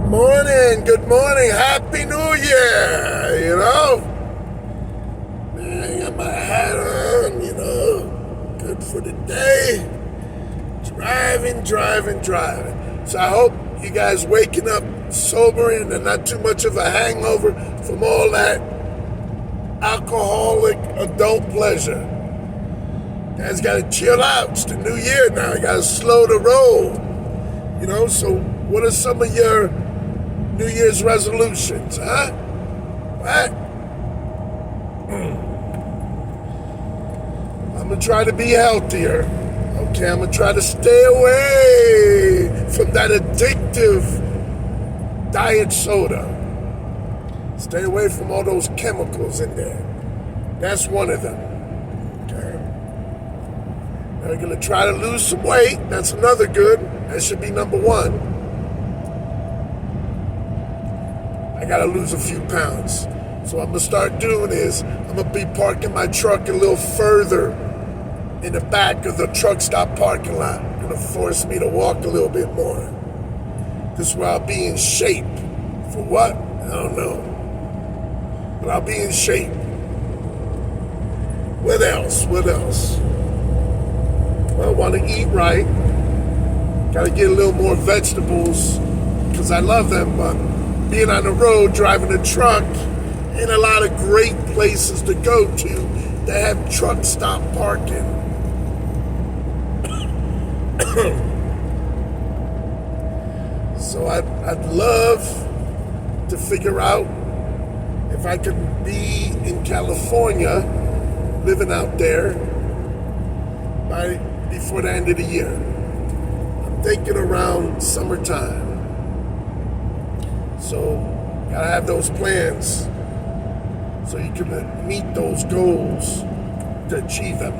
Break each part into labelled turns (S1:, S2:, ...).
S1: Good morning, Happy New Year, Man, I got my hat on, good for the day. Driving. So I hope you guys waking up sober and not too much of a hangover from all that alcoholic adult pleasure. You guys gotta chill out. It's the new year now. You gotta slow the roll. So what are some of your New Year's resolutions, huh? What? I'm gonna try to be healthier. Okay, I'm gonna try to stay away from that addictive diet soda. Stay away from all those chemicals in there. That's one of them. Okay. Now we're gonna try to lose some weight. That's another good. That should be number one. I gotta lose a few pounds. So what I'm gonna start doing is I'm gonna be parking my truck a little further in the back of the truck stop parking lot. Gonna force me to walk a little bit more. This is where I'll be in shape. For what? I don't know. But I'll be in shape. What else? Well, I want to eat right. Gotta get a little more vegetables because I love them, but being on the road, driving a truck, ain't a lot of great places to go to that have truck stop parking. So I'd love to figure out if I could be in California, living out there, before the end of the year. I'm thinking around summertime. So, gotta have those plans so you can meet those goals to achieve them.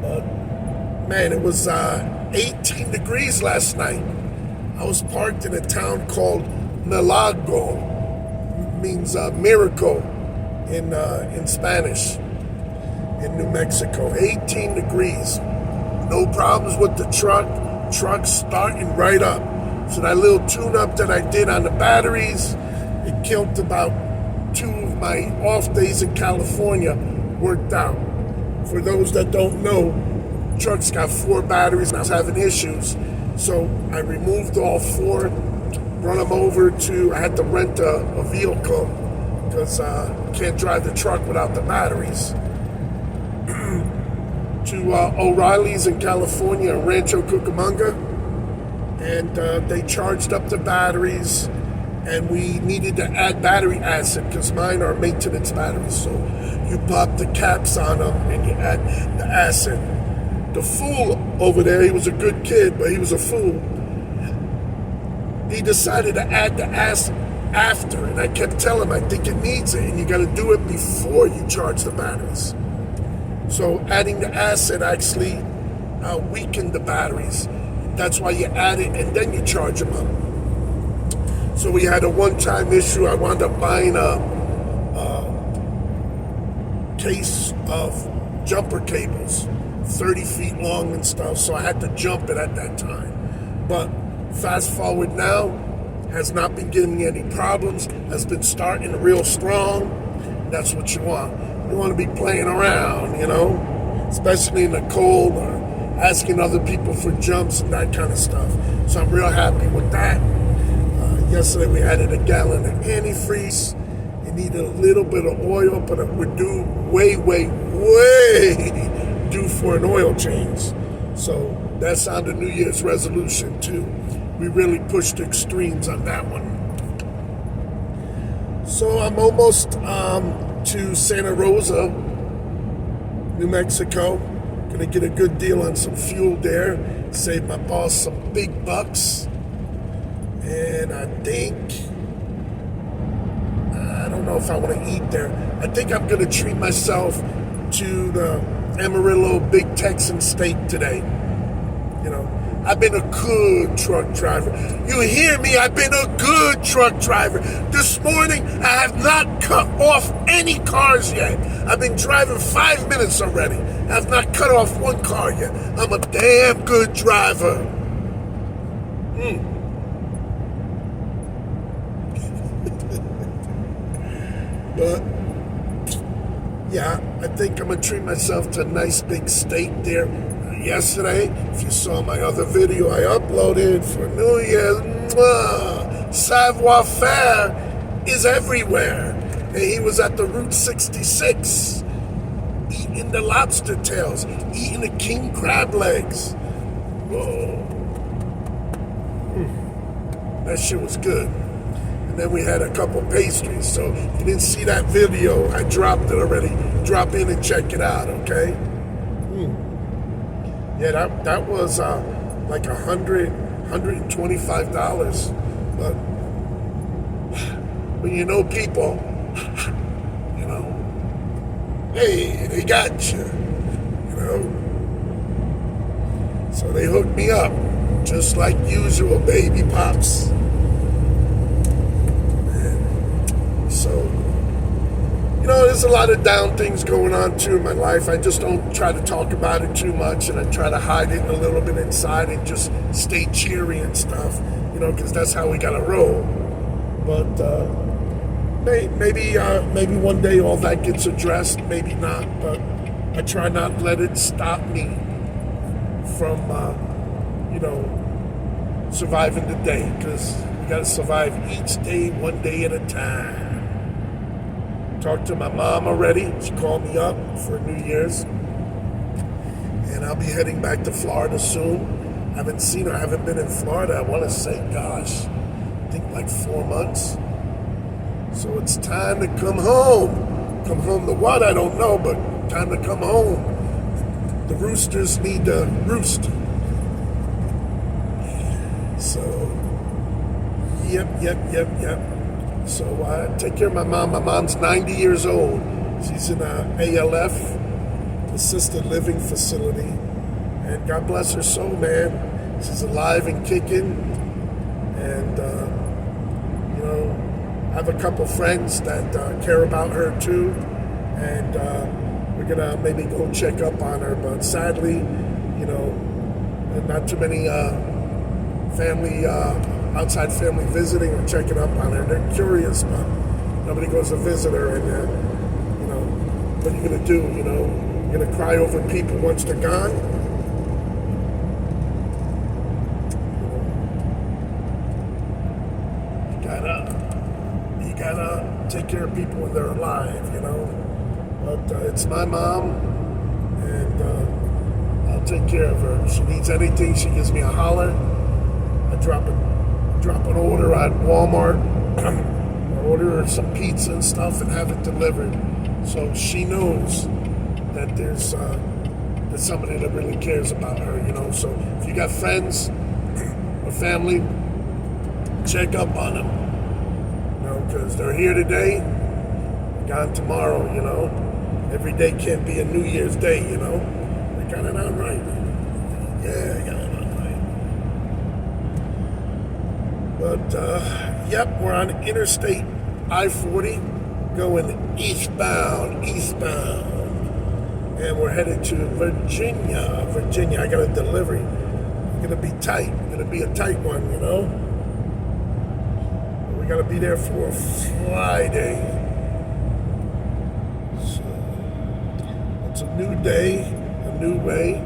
S1: But, man, it was 18 degrees last night. I was parked in a town called Milagro. Means miracle in Spanish, in New Mexico. 18 degrees. No problems with the truck. Truck's starting right up. So that little tune-up that I did on the batteries, it killed about 2 of my off days in California, worked out. For those that don't know, truck's got 4 batteries and I was having issues. So I removed all 4, run them over to, I had to rent a vehicle because I can't drive the truck without the batteries. To O'Reilly's in California, Rancho Cucamonga. And they charged up the batteries, and we needed to add battery acid because mine are maintenance batteries. So you pop the caps on them and you add the acid. The fool over there, he was a good kid, but he was a fool. He decided to add the acid after, and I kept telling him, I think it needs it, and you got to do it before you charge the batteries. So adding the acid actually weakened the batteries. That's why you add it and then you charge them up. So we had a one-time issue. I wound up buying a case of jumper cables, 30 feet long and stuff. So I had to jump it at that time. But fast forward now, has not been giving me any problems, has been starting real strong. That's what you want. You want to be playing around, especially in the cold or asking other people for jumps and that kind of stuff. So I'm real happy with that. Yesterday we added a gallon of antifreeze. It needed a little bit of oil, but it would do way due for an oil change. So that's on the New Year's resolution too. We really pushed extremes on that one. So I'm almost to Santa Rosa, New Mexico. Gonna get a good deal on some fuel there, save my boss some big bucks. And I don't know if I want to eat there. I think I'm gonna treat myself to the Amarillo Big Texan steak today. I've been a good truck driver. You hear me? I've been a good truck driver. This morning, I have not cut off any cars yet. I've been driving 5 minutes already. I have not cut off one car yet. I'm a damn good driver. think I'm gonna treat myself to a nice big steak there. Yesterday, if you saw my other video I uploaded for New Year's, savoir faire is everywhere. And he was at the Route 66, eating the lobster tails, eating the king crab legs. Whoa. That shit was good. And then we had a couple pastries. So if you didn't see that video, I dropped it already. Drop in and check it out, okay? Yeah, that was like $125. But when you know people, you know, hey, they got you, you know. So they hooked me up, just like usual, baby pops. And so, you know, there's a lot of down things going on too in my life. I just don't try to talk about it too much, and I try to hide it a little bit inside and just stay cheery and stuff, you know, because that's how we gotta roll. But maybe one day all that gets addressed, maybe not. But I try not to let it stop me from, you know, surviving the day, because you gotta survive each day, one day at a time. Talked to my mom already. She called me up for New Year's. And I'll be heading back to Florida soon. I haven't seen her. I haven't been in Florida, I want to say, gosh, I think like 4 months. So it's time to come home. Come home to what? I don't know, but time to come home. The roosters need to roost. So, yep. So take care of my mom. My mom's 90 years old. She's in a ALF, assisted living facility. And God bless her soul, man. She's alive and kicking. And, you know, I have a couple friends that care about her too. And we're going to maybe go check up on her. But sadly, you know, not too many family, outside family visiting or checking up on her. They're curious, but nobody goes to visit her. And, you know, what are you going to do? You know, you're going to cry over people once they're gone? You gotta take care of people when they're alive, you know. But it's my mom, and I'll take care of her. If she needs anything, she gives me a holler. I drop an order at Walmart, or order her some pizza and stuff and have it delivered. So she knows that there's somebody that really cares about her, you know. So if you got friends or family, check up on them, you know, because they're here today, gone tomorrow, you know. Every day can't be a New Year's Day, you know. They got it on right. Yeah, they got it on right. But, yep, we're on Interstate I-40 going eastbound. And we're headed to Virginia. I got a delivery. It's going to be tight. It's going to be a tight one, you know. We got to be there for Friday. So, it's a new day, a new way,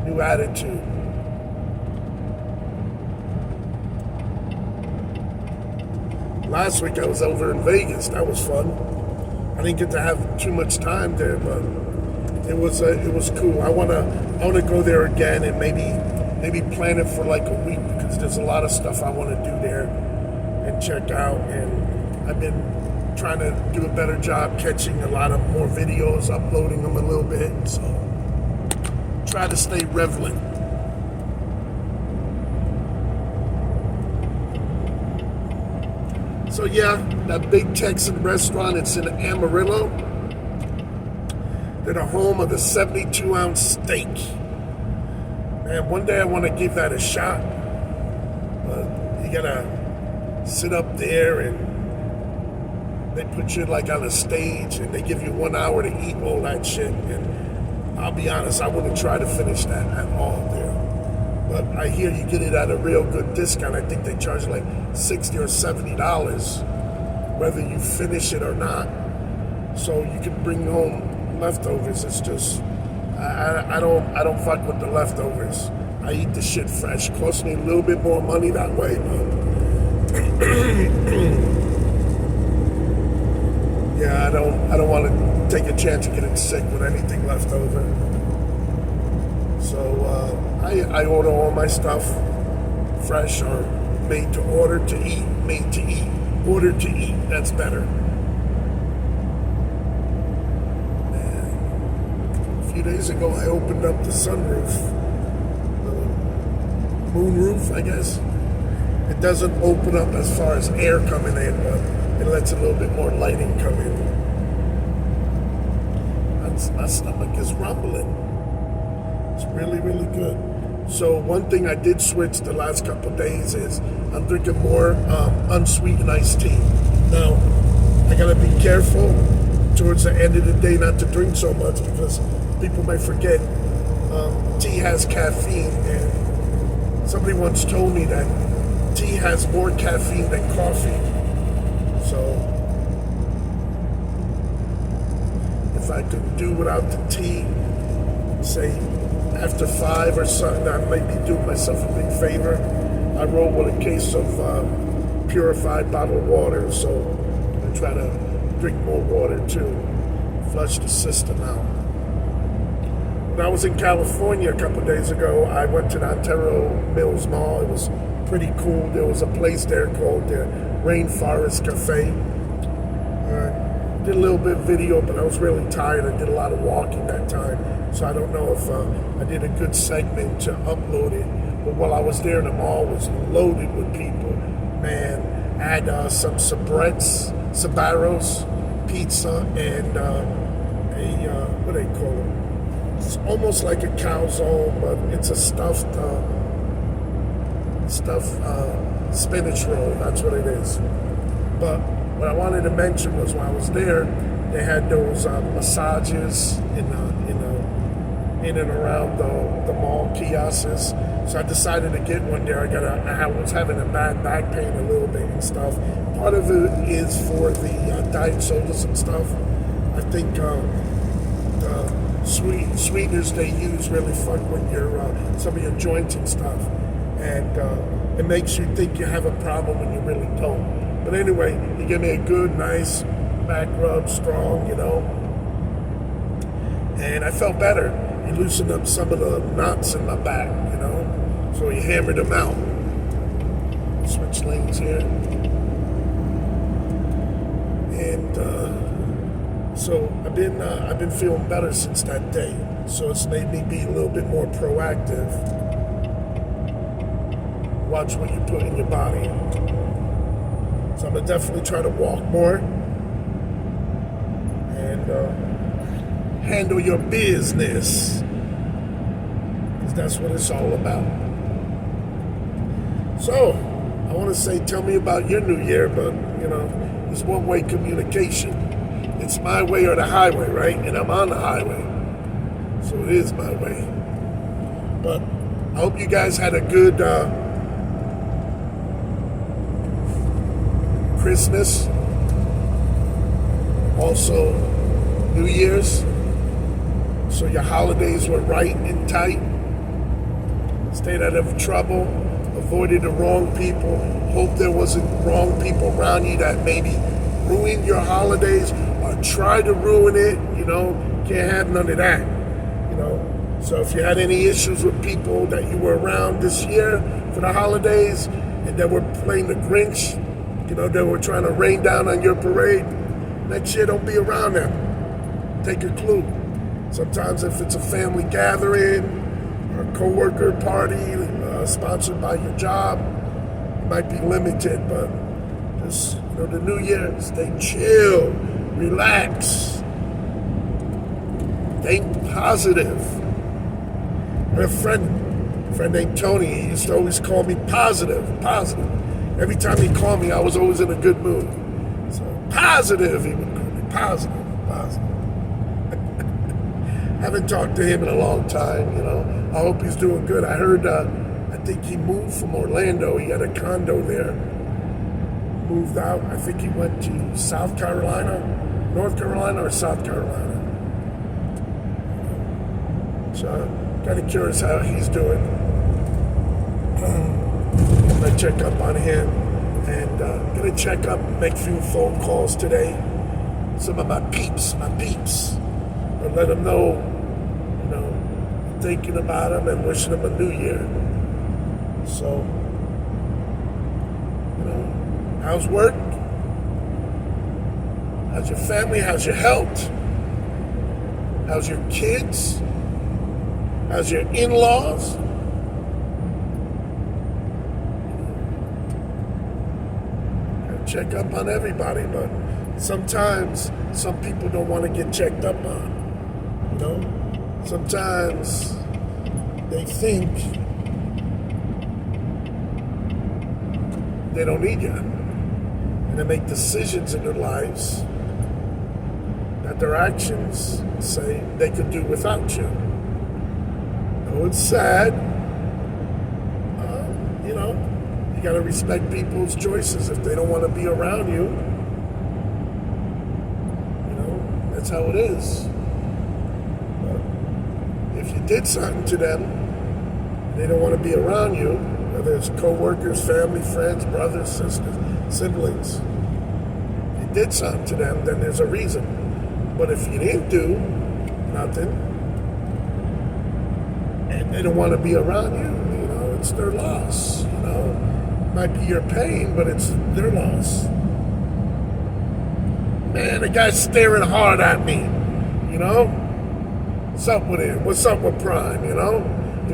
S1: new attitude. Last week I was over in Vegas. That was fun. I didn't get to have too much time there, but it was cool. I wanna go there again and maybe plan it for like a week, because there's a lot of stuff I want to do there and check out. And I've been trying to do a better job catching a lot of more videos, uploading them a little bit. So try to stay relevant. So yeah, that big Texan restaurant, it's in Amarillo. They're the home of the 72-ounce steak. Man, one day I want to give that a shot. But you gotta sit up there and they put you like on a stage and they give you 1 hour to eat all that shit. And I'll be honest, I wouldn't try to finish that at all there. But I hear you get it at a real good discount. I think they charge like $60 or $70 whether you finish it or not. so you can bring home leftovers. It's just I don't fuck with the leftovers. I eat the shit fresh. Costs me a little bit more money that way, but yeah, I don't want to take a chance of getting sick with anything left over. So I order all my stuff fresh or made to order to eat, made to eat, order to eat. That's better. And a few days ago, I opened up the sunroof, moonroof, I guess. It doesn't open up as far as air coming in, but it lets a little bit more lighting come in. My stomach is rumbling. It's really, really good. So one thing I did switch the last couple of days is I'm drinking more unsweetened iced tea. Now, I gotta be careful towards the end of the day not to drink so much because people might forget tea has caffeine, and somebody once told me that tea has more caffeine than coffee. So if I could do without the tea, say after 5 or something, I might be doing myself a big favor. I roll with a case of purified bottled water, so I try to drink more water too, flush the system out. When I was in California a couple days ago, I went to the Ontario Mills Mall. It was pretty cool. There was a place there called the Rainforest Cafe. Did a little bit of video, but I was really tired. I did a lot of walking that time, so I don't know if I did a good segment to upload it. But while I was there, the mall was loaded with people. Man, I had some Sbarro's pizza and what do they call it? It's almost like a calzone, but it's a stuffed spinach roll. That's what it is. But what I wanted to mention was when I was there, they had those massages in and around the mall kiosks. So I decided to get one there. I was having a bad back pain a little bit and stuff. Part of it is for the diet sodas and stuff. I think the sweeteners they use really fuck with some of your joints and stuff. And it makes you think you have a problem when you really don't. But anyway, he gave me a good, nice back rub, strong, and I felt better. He loosened up some of the knots in my back, so he hammered them out. Switch lanes here. And so I've been feeling better since that day. So it's made me be a little bit more proactive. Watch what you put in your body. So I'm gonna definitely try to walk more and handle your business, because that's what it's all about. So I want to say, tell me about your new year, but it's one-way communication. It's my way or the highway, right? And I'm on the highway, so it is my way. But I hope you guys had a good Christmas, also New Year's, so your holidays were right and tight, stayed out of trouble, avoided the wrong people, hope there wasn't wrong people around you that maybe ruined your holidays or tried to ruin it. Can't have none of that. So if you had any issues with people that you were around this year for the holidays and that were playing the Grinch, they were trying to rain down on your parade, next year don't be around them. Take a clue. Sometimes if it's a family gathering or a co-worker party sponsored by your job, it might be limited, but just, the new year, stay chill, relax, think positive. I have a friend named Tony. He used to always call me positive. Every time he called me, I was always in a good mood. So positive, he would call me positive. Haven't talked to him in a long time, I hope he's doing good. I heard, I think he moved from Orlando. He had a condo there. Moved out. I think he went to South Carolina. North Carolina or South Carolina. So kind of curious how he's doing. I'm gonna check up on him, and gonna check up, make a few phone calls today. Some of my peeps, and let them know, thinking about them and wishing them a new year. So, how's work? How's your family? How's your health? How's your kids? How's your in-laws? Check up on everybody, but sometimes some people don't want to get checked up on. Sometimes they think they don't need you, and they make decisions in their lives that their actions say they could do without you. It's sad. You got to respect people's choices. If they don't want to be around you, that's how it is. But if you did something to them, they don't want to be around you, whether it's co-workers, family, friends, brothers, sisters, siblings. If you did something to them, then there's a reason. But if you didn't do nothing, and they don't want to be around you, it's their loss. Might be your pain, but it's their loss. Man, the guy's staring hard at me. What's up with him? What's up with Prime? You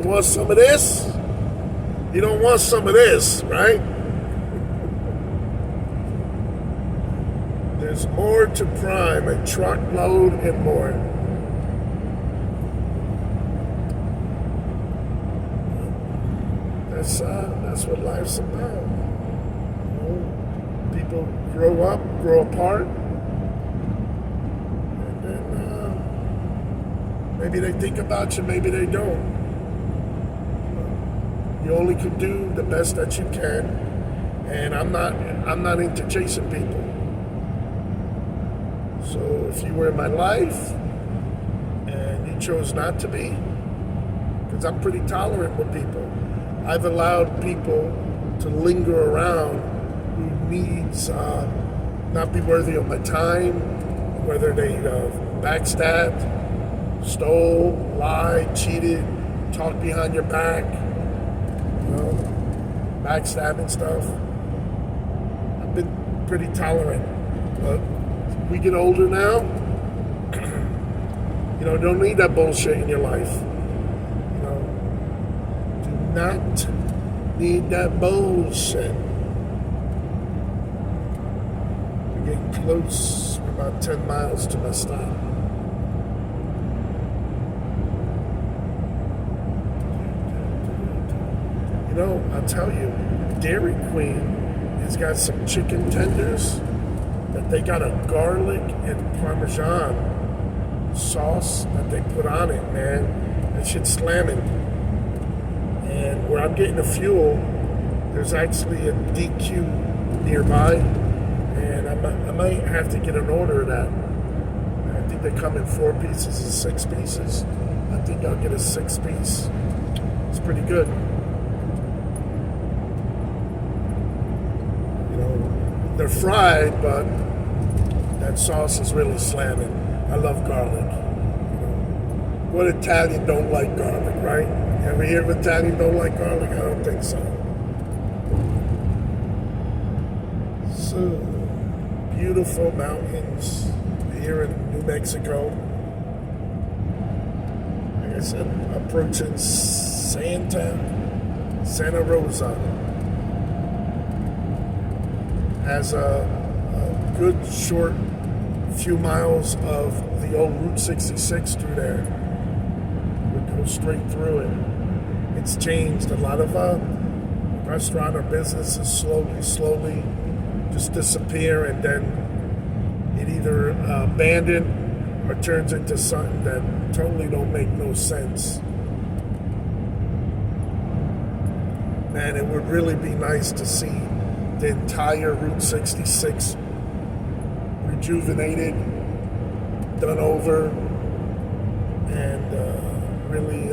S1: want some of this? You don't want some of this, right? There's more to Prime, a truckload and more. That's what life's about. People grow up, grow apart, and then maybe they think about you, maybe they don't. You only can do the best that you can, and I'm not into chasing people. So if you were in my life and you chose not to be, because I'm pretty tolerant with people. I've allowed people to linger around who needs not be worthy of my time, whether they backstabbed, stole, lied, cheated, talked behind your back, backstabbing stuff. I've been pretty tolerant, but we get older now. Don't need that bullshit in your life. Not need that bullshit. We're getting close. We're about 10 miles to my stop. I'll tell you, Dairy Queen has got some chicken tenders that they got a garlic and Parmesan sauce that they put on it, man. That shit's slamming. And where I'm getting the fuel, there's actually a DQ nearby, and I might have to get an order of that. I think they come in 4 pieces and 6 pieces. I think I'll get a 6-piece. It's pretty good. They're fried, but that sauce is really slamming. I love garlic. What Italian don't like garlic, right? Ever hear of Italian don't like garlic? I don't think so. So, beautiful mountains here in New Mexico. Like I said, approaching Santa Rosa. Has a good short few miles of the old Route 66 through there. We go straight through it. It's changed. A lot of restaurant or businesses slowly just disappear, and then it either abandoned or turns into something that totally don't make no sense. Man, it would really be nice to see the entire Route 66 rejuvenated, done over, and really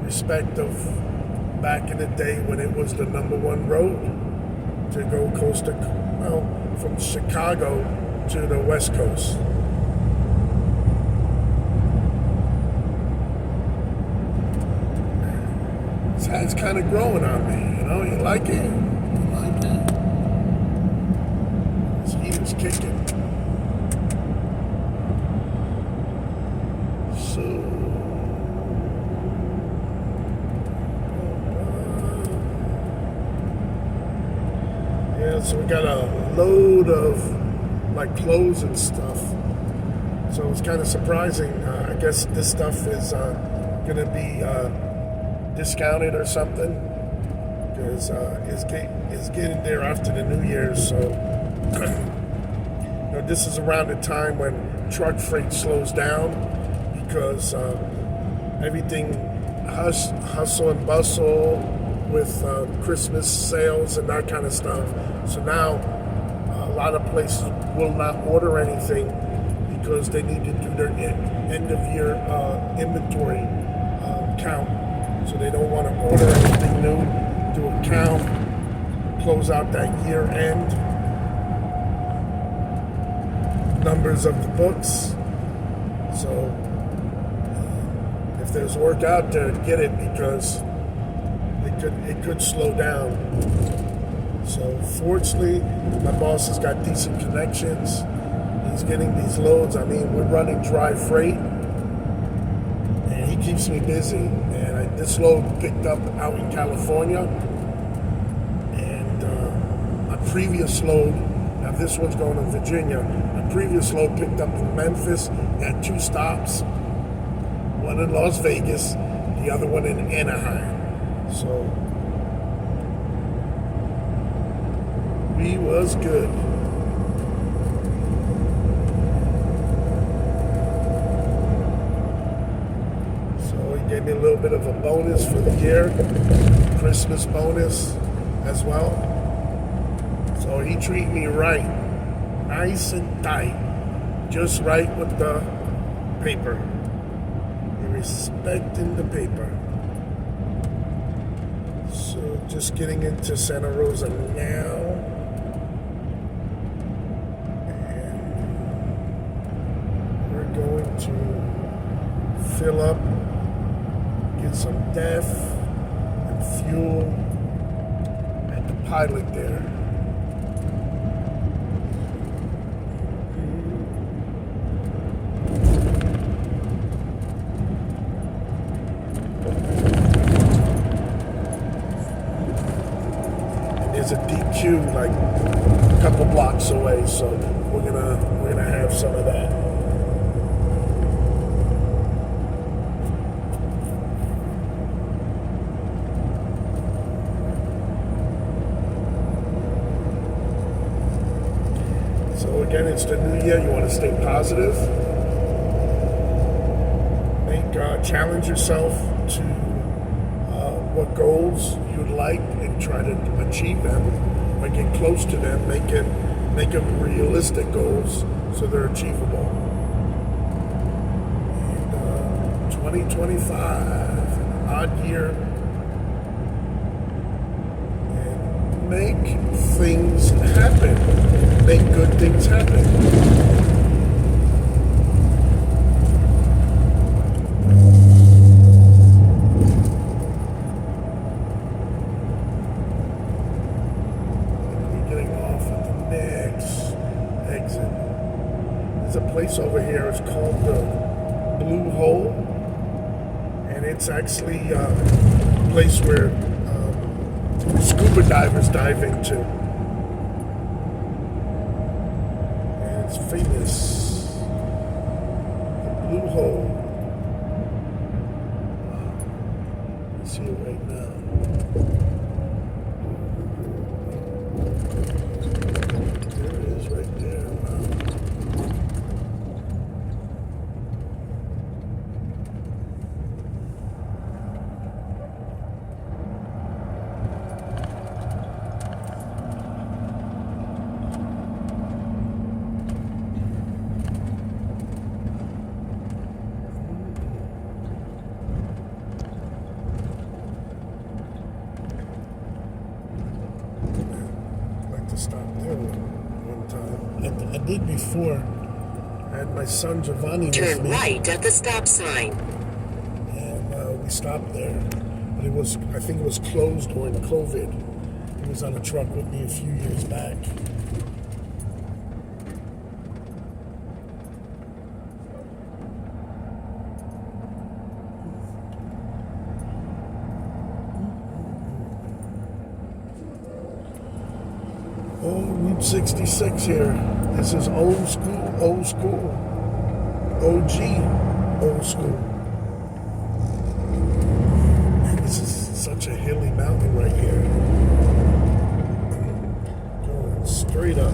S1: respect of back in the day when it was the #1 road to go from Chicago to the West Coast. This hat's kind of growing on me, you like it? You like it? This heater's kicking. So we got a load of like clothes and stuff. So it's kind of surprising. I guess this stuff is going to be discounted or something, because it's getting there after the New Year's. So this is around the time when truck freight slows down, because everything hustle and bustle with Christmas sales and that kind of stuff. So now a lot of places will not order anything because they need to do their end of year inventory count. So they don't want to order anything new, do a count, close out that year end numbers of the books. So if there's work out there, get it, because it could slow down. So fortunately, my boss has got decent connections. He's getting these loads. I mean, we're running dry freight, and he keeps me busy. And this load picked up out in California, and my previous load, now this one's going to Virginia, my previous load picked up in Memphis, had 2 stops, one in Las Vegas, the other one in Anaheim. So we was good. So he gave me a little bit of a bonus for the year, Christmas bonus as well. So he treated me right, nice and tight, just right with the paper. He respecting the paper. So just getting into Santa Rosa now. And we're going to fill up, get some DEF and fuel at the pilot there. There's a DQ like a couple blocks away, so we're gonna have some of that. So again, it's the new year. You want to stay positive. Challenge yourself to what goals you'd like and try to achieve them, or get close to them. Make them realistic goals so they're achievable. And 2025, an odd year, and make things happen. Make good things happen. There's a place over here, it's called the Blue Hole, and it's actually a place where scuba divers dive into, and it's famous, the Blue Hole. I see it right now. There it is right there. I did before. I had my son Giovanni with
S2: Turn
S1: me.
S2: right at the stop sign.
S1: And we stopped there. But I think it was closed during COVID. He was on a truck with me a few years back. Oh, Route 66 here. This is old school, OG, old school. And this is such a hilly mountain right here. Going straight up.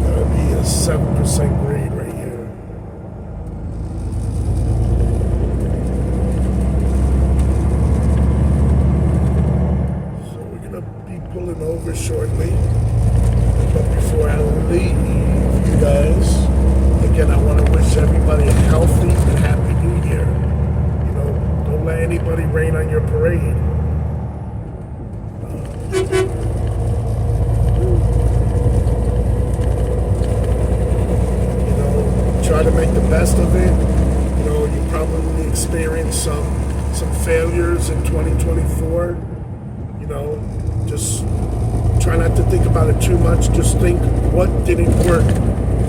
S1: Gotta be a 7% grade right here. Pulling over shortly, but before I leave you guys, again, I want to wish everybody a healthy and happy New Year. You know, don't let anybody rain on your parade. You know, try to make the best of it. You know, you probably experienced some failures in 2024. You know, just try not to think about it too much. Just think what didn't work,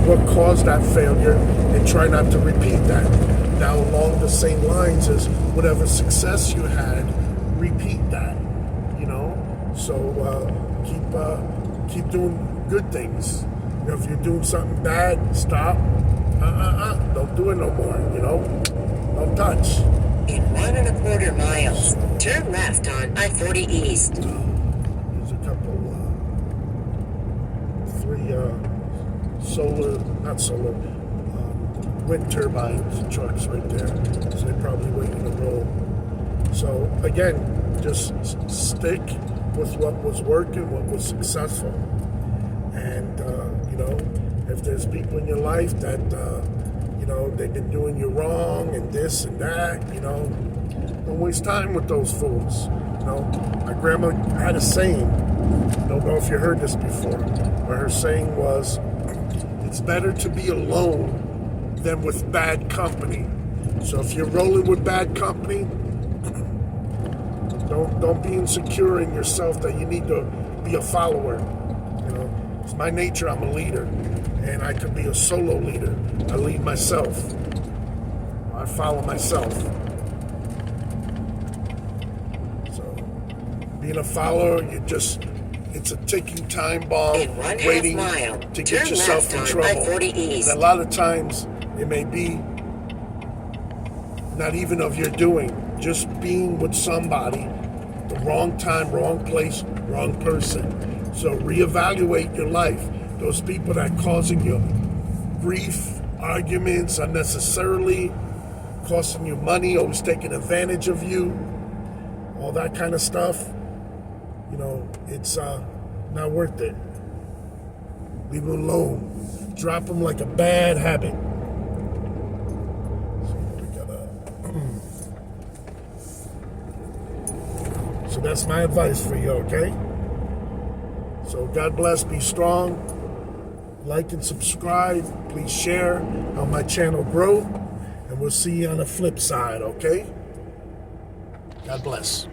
S1: what caused that failure, and try not to repeat that. Now, along the same lines as whatever success you had, repeat that. You know, so keep doing good things. You know, if you're doing something bad, stop. Don't do it no more. You know, don't touch.
S2: In 1.25 miles, turn left on I-40 East.
S1: Wind turbines trucks right there. So they're probably waiting to roll. So again, just stick with what was working, what was successful. And, you know, if there's people in your life that, you know, they've been doing you wrong and this and that, you know, don't waste time with those fools. You know, my grandma had a saying, I don't know if you heard this before, but her saying was, it's better to be alone than with bad company. So if you're rolling with bad company, don't be insecure in yourself that you need to be a follower. You know, it's my nature. I'm a leader, and I could be a solo leader. I lead myself. I follow myself. So being a follower, it's a ticking time bomb waiting to get yourself in trouble. And a lot of times it may be not even of your doing, just being with somebody, the wrong time, wrong place, wrong person. So reevaluate your life. Those people that are causing you grief, arguments unnecessarily, costing you money, always taking advantage of you, all that kind of stuff, you know, it's not worth it. Leave them alone. Drop them like a bad habit. So that's my advice for you, okay? So God bless, be strong. Like and subscribe. Please share. Help my channel grow. And we'll see you on the flip side, okay? God bless.